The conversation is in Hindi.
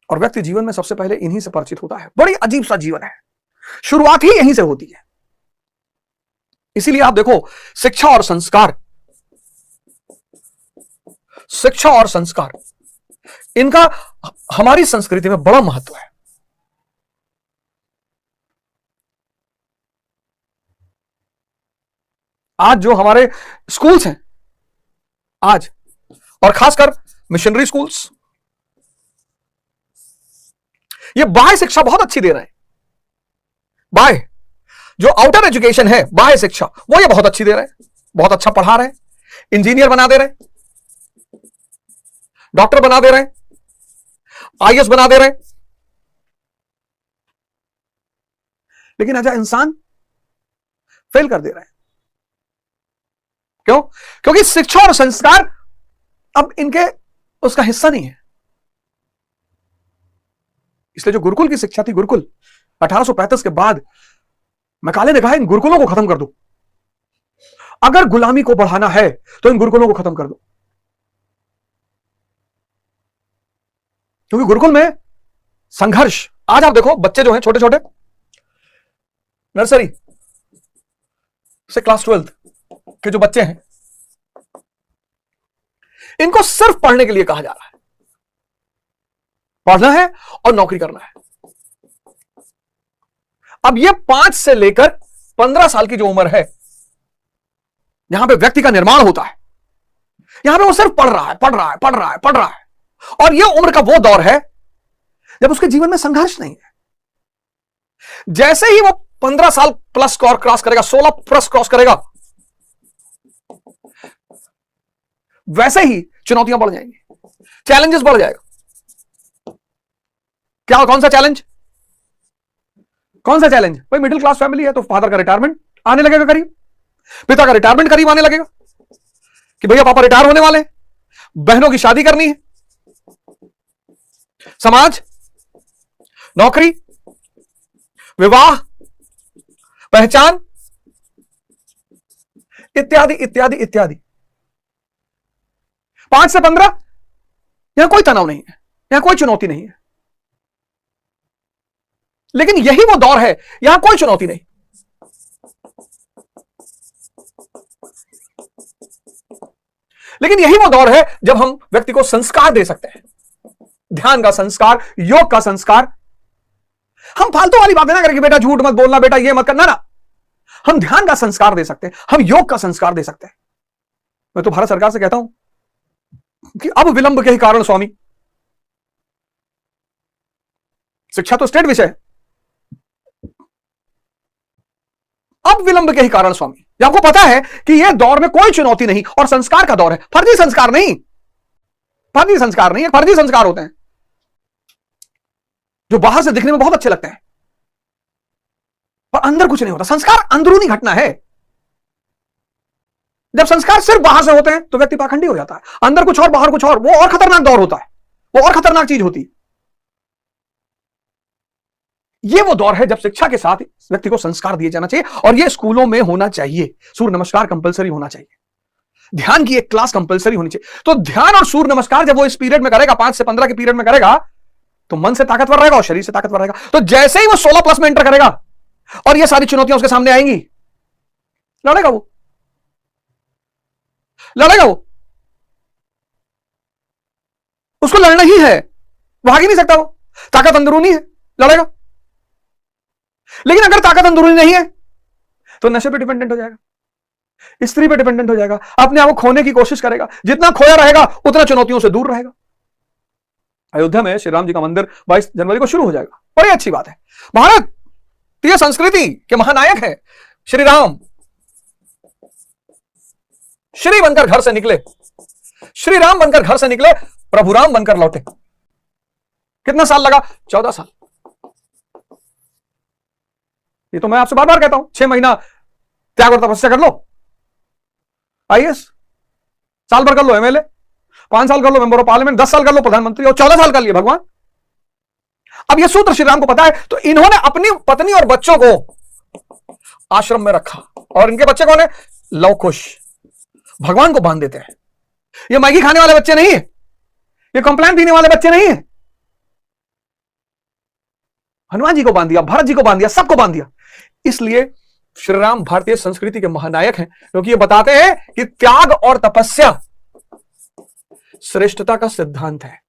और व्यक्ति जीवन में सबसे पहले इन्हीं से परिचित होता है। बड़ी अजीब सा जीवन है, शुरुआत ही यहीं से होती है। इसीलिए आप देखो, शिक्षा और संस्कार, शिक्षा और संस्कार, इनका हमारी संस्कृति में बड़ा महत्व है। आज जो हमारे स्कूल्स हैं आज, और खासकर मिशनरी स्कूल्स, ये बाह्य शिक्षा बहुत अच्छी दे रहे हैं। बाह्य जो आउटर एजुकेशन है, बाह्य शिक्षा, वो ये बहुत अच्छी दे रहे हैं, बहुत अच्छा पढ़ा रहे हैं, इंजीनियर बना दे रहे हैं, डॉक्टर बना दे रहे हैं, आईएएस बना दे रहे हैं। लेकिन अच्छा, इंसान फेल कर दे रहे हैं। क्यों? क्योंकि शिक्षा और संस्कार अब इनके उसका हिस्सा नहीं है। इसलिए जो गुरुकुल की शिक्षा थी, गुरुकुल 1835 के बाद मैकाले ने कहा इन गुरुकुलों को खत्म कर दो। अगर गुलामी को बढ़ाना है तो इन गुरुकुलों को खत्म कर दो, क्योंकि गुरुकुल में संघर्ष। आज आप देखो, बच्चे जो हैं छोटे छोटे, नर्सरी से क्लास 12 के जो बच्चे हैं, इनको सिर्फ पढ़ने के लिए कहा जा रहा है। पढ़ना है और नौकरी करना है। अब ये 5 से लेकर 15 साल की जो उम्र है, यहां पे व्यक्ति का निर्माण होता है, यहां पे वो सिर्फ पढ़ रहा है, पढ़ रहा है, पढ़ रहा है, पढ़ रहा है। और ये उम्र का वो दौर है जब उसके जीवन में संघर्ष नहीं है। जैसे ही वो 15 साल प्लस क्रॉस करेगा, 16 प्लस क्रॉस करेगा, वैसे ही चुनौतियां बढ़ जाएंगी, चैलेंजेस बढ़ जाएगा। क्या, कौन सा चैलेंज? कौन सा चैलेंज? भाई मिडिल क्लास फैमिली है तो फादर का रिटायरमेंट आने लगेगा करीब, पिता का रिटायरमेंट करीब आने लगेगा कि भैया पापा रिटायर होने वाले हैं, बहनों की शादी करनी है, समाज, नौकरी, विवाह, पहचान, इत्यादि इत्यादि इत्यादि। 5 से 15 यहां कोई तनाव नहीं है, यहां कोई चुनौती नहीं है। लेकिन यही वो दौर है, यहां कोई चुनौती नहीं। लेकिन यही वो दौर है जब हम व्यक्ति को संस्कार दे सकते हैं, ध्यान का संस्कार, योग का संस्कार। हम फालतू वाली बातें ना करें कि बेटा झूठ मत बोलना, बेटा ये मत करना, ना। हम ध्यान का संस्कार दे सकते हैं, हम योग का संस्कार दे सकते हैं। मैं तो भारत सरकार से कहता हूं कि अब विलंब के ही कारण स्वामी, शिक्षा तो स्टेट विषय है, अब विलंब के ही कारण स्वामी। आपको पता है कि यह दौर में कोई चुनौती नहीं और संस्कार का दौर है, फर्जी संस्कार नहीं, फर्जी संस्कार नहीं है। फर्जी संस्कार होते हैं जो बाहर से दिखने में बहुत अच्छे लगते हैं पर अंदर कुछ नहीं होता। संस्कार अंदरूनी घटना है। जब संस्कार सिर्फ बाहर से होते हैं तो व्यक्ति पाखंडी हो जाता है, अंदर कुछ और बाहर कुछ और, वो और खतरनाक दौर होता है, वो और खतरनाक चीज होती है। ये वो दौर है जब शिक्षा के साथ व्यक्ति को संस्कार दिए जाना चाहिए, और ये स्कूलों में होना चाहिए। सूर्य नमस्कार कंपलसरी होना चाहिए, ध्यान की एक क्लास कंपलसरी होनी चाहिए। तो ध्यान और सूर्य नमस्कार जब वो इस पीरियड में करेगा, 5 से 15 के पीरियड में करेगा, तो मन से ताकतवर रहेगा और शरीर से ताकतवर रहेगा। तो जैसे ही वो 16 प्लस में एंटर करेगा और ये सारी चुनौतियां उसके सामने आएंगी, लड़ेगा वो, लड़ेगा वो, उसको लड़ना ही है, भाग ही नहीं सकता वो, ताकत अंदरूनी है, लड़ेगा। लेकिन अगर ताकत अंदरूनी नहीं है तो नशे पे डिपेंडेंट हो जाएगा, स्त्री पे डिपेंडेंट हो जाएगा, अपने आप को खोने की कोशिश करेगा। जितना खोया रहेगा उतना चुनौतियों से दूर रहेगा। अयोध्या में श्री राम जी का मंदिर 22 जनवरी को शुरू हो जाएगा, बड़ी अच्छी बात है। भारतीय संस्कृति के महानायक है श्री राम। श्री बनकर घर से निकले, श्री राम बनकर घर से निकले, प्रभु राम बनकर लौटे। कितना साल लगा? 14 साल। ये तो मैं आपसे बार बार कहता हूं, 6 महीना त्याग और तपस्या कर लो, आईएएस, साल भर कर लो एमएलए, 5 साल कर लो मेंबर ऑफ पार्लियामेंट, 10 साल कर लो प्रधानमंत्री, और 14 साल कर लिए भगवान। अब ये सूत्र श्री राम को पता है, तो इन्होंने अपनी पत्नी और बच्चों को आश्रम में रखा। और इनके बच्चे कौन है? लव कुश, भगवान को बांध देते हैं। ये मैगी खाने वाले बच्चे नहीं है, ये कंप्लेन पीने वाले बच्चे नहीं है, हनुमान जी को बांध दिया, भरत जी को बांध दिया, सबको बांध दिया। इसलिए श्री राम भारतीय संस्कृति के महानायक हैं, क्योंकि ये बताते हैं कि त्याग और तपस्या श्रेष्ठता का सिद्धांत है।